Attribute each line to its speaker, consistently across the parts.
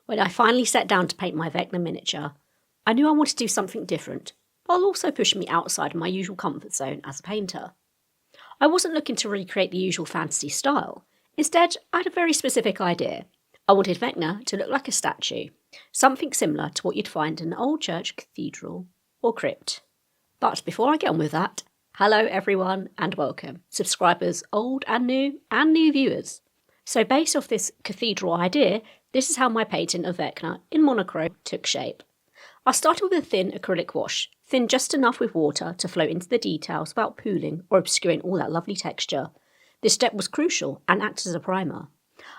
Speaker 1: When I finally sat down to paint my Vecna miniature, I knew I wanted to do something different, while also pushing me outside my usual comfort zone as a painter. I wasn't looking to recreate the usual fantasy style. Instead, I had a very specific idea. I wanted Vecna to look like a statue, something similar to what you'd find in an old church, cathedral, or crypt. But before I get on with that, hello everyone and welcome, subscribers old and new viewers. So based off this cathedral idea, this is how my painting of Vecna in monochrome took shape. I started with a thin acrylic wash, thin just enough with water to float into the details without pooling or obscuring all that lovely texture. This step was crucial and acted as a primer.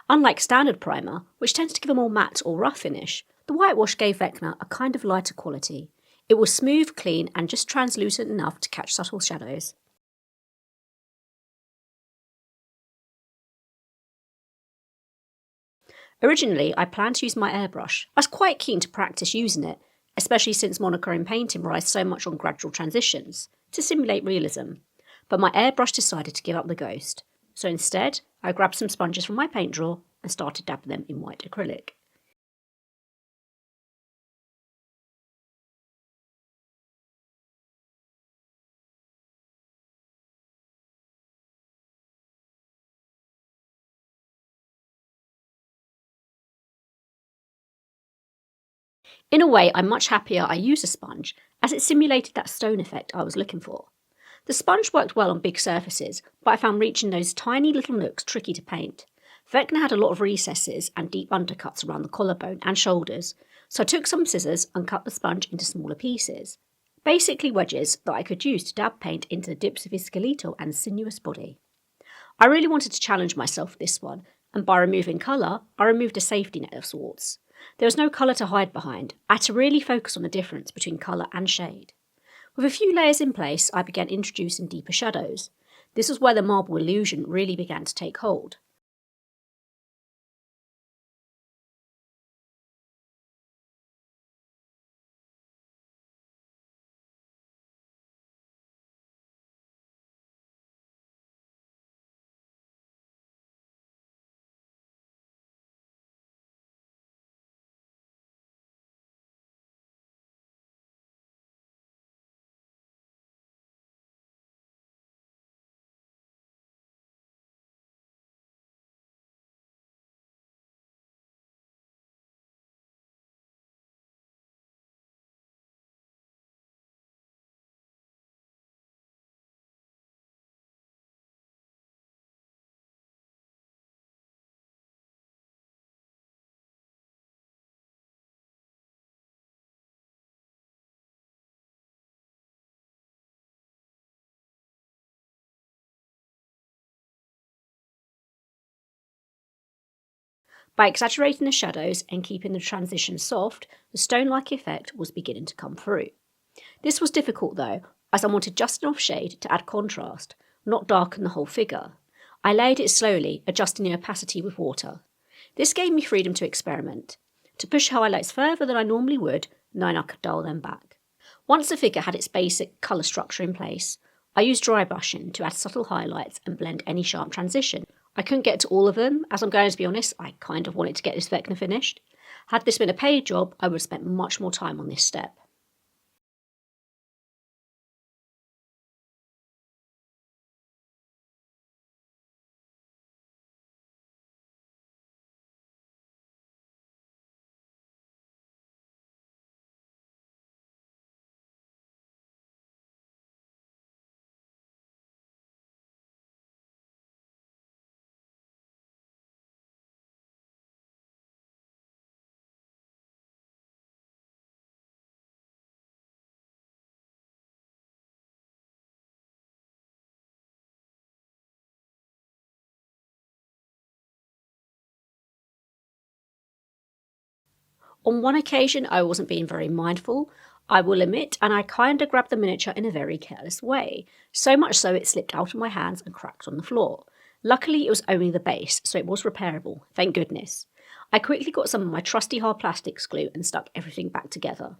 Speaker 1: Unlike standard primer, which tends to give a more matte or rough finish, the whitewash gave Vecna a kind of lighter quality. It was smooth, clean and just translucent enough to catch subtle shadows. Originally, I planned to use my airbrush. I was quite keen to practice using it, especially since monochrome painting relies so much on gradual transitions to simulate realism. But my airbrush decided to give up the ghost. So instead, I grabbed some sponges from my paint drawer and started dabbing them in white acrylic. In a way, I'm much happier I used a sponge, as it simulated that stone effect I was looking for. The sponge worked well on big surfaces, but I found reaching those tiny little nooks tricky to paint. Vecna had a lot of recesses and deep undercuts around the collarbone and shoulders, so I took some scissors and cut the sponge into smaller pieces. Basically wedges that I could use to dab paint into the dips of his skeletal and sinuous body. I really wanted to challenge myself with this one, and by removing colour, I removed a safety net of sorts. There was no colour to hide behind. I had to really focus on the difference between colour and shade. With a few layers in place, I began introducing deeper shadows. This was where the marble illusion really began to take hold. By exaggerating the shadows and keeping the transition soft, the stone-like effect was beginning to come through. This was difficult though, as I wanted just enough shade to add contrast, not darken the whole figure. I layered it slowly, adjusting the opacity with water. This gave me freedom to experiment, to push highlights further than I normally would, knowing I could dial them back. Once the figure had its basic colour structure in place, I used dry brushing to add subtle highlights and blend any sharp transition. I couldn't get to all of them, as I'm going to be honest, I kind of wanted to get this Vecna finished. Had this been a paid job, I would have spent much more time on this step. On one occasion, I wasn't being very mindful, I will admit, and I kinda grabbed the miniature in a very careless way, so much so it slipped out of my hands and cracked on the floor. Luckily, it was only the base, so it was repairable, thank goodness. I quickly got some of my trusty hard plastics glue and stuck everything back together.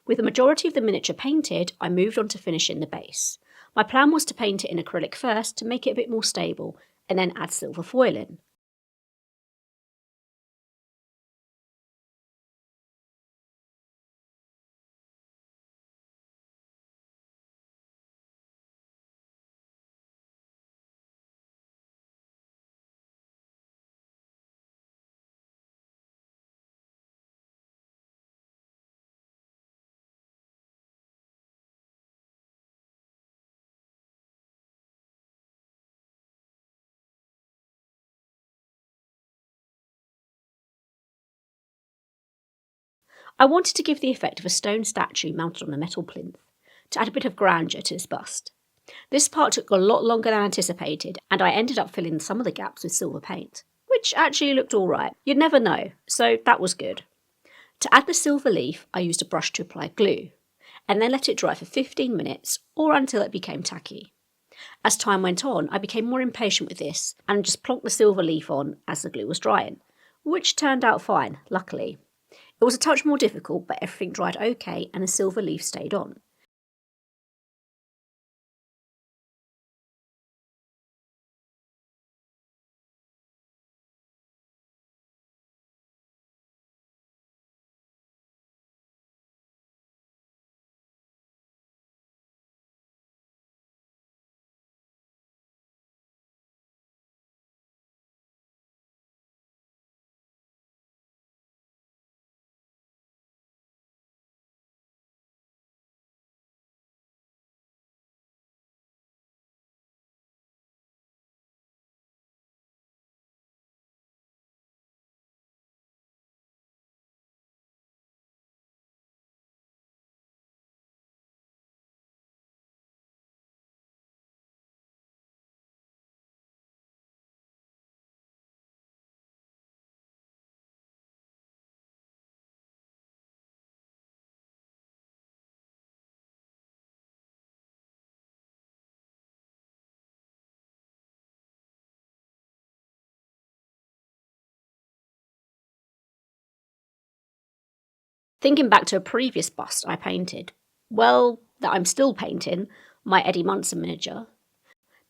Speaker 1: With the majority of the miniature painted, I moved on to finishing the base. My plan was to paint it in acrylic first to make it a bit more stable, and then add silver foiling. I wanted to give the effect of a stone statue mounted on a metal plinth, to add a bit of grandeur to his bust. This part took a lot longer than anticipated, and I ended up filling some of the gaps with silver paint, which actually looked alright. You'd never know, so that was good. To add the silver leaf, I used a brush to apply glue, and then let it dry for 15 minutes or until it became tacky. As time went on, I became more impatient with this and just plonked the silver leaf on as the glue was drying, which turned out fine, luckily. It was a touch more difficult, but everything dried okay and the silver leaf stayed on. Thinking back to a previous bust I painted, well, that I'm still painting, my Eddie Munsen miniature,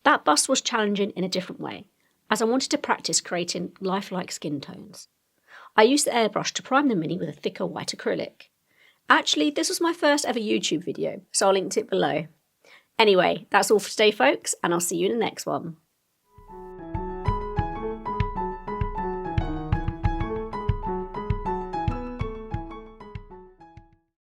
Speaker 1: that bust was challenging in a different way, as I wanted to practice creating lifelike skin tones. I used the airbrush to prime the mini with a thicker white acrylic. Actually, this was my first ever YouTube video, so I'll link it below. Anyway, that's all for today, folks, and I'll see you in the next one.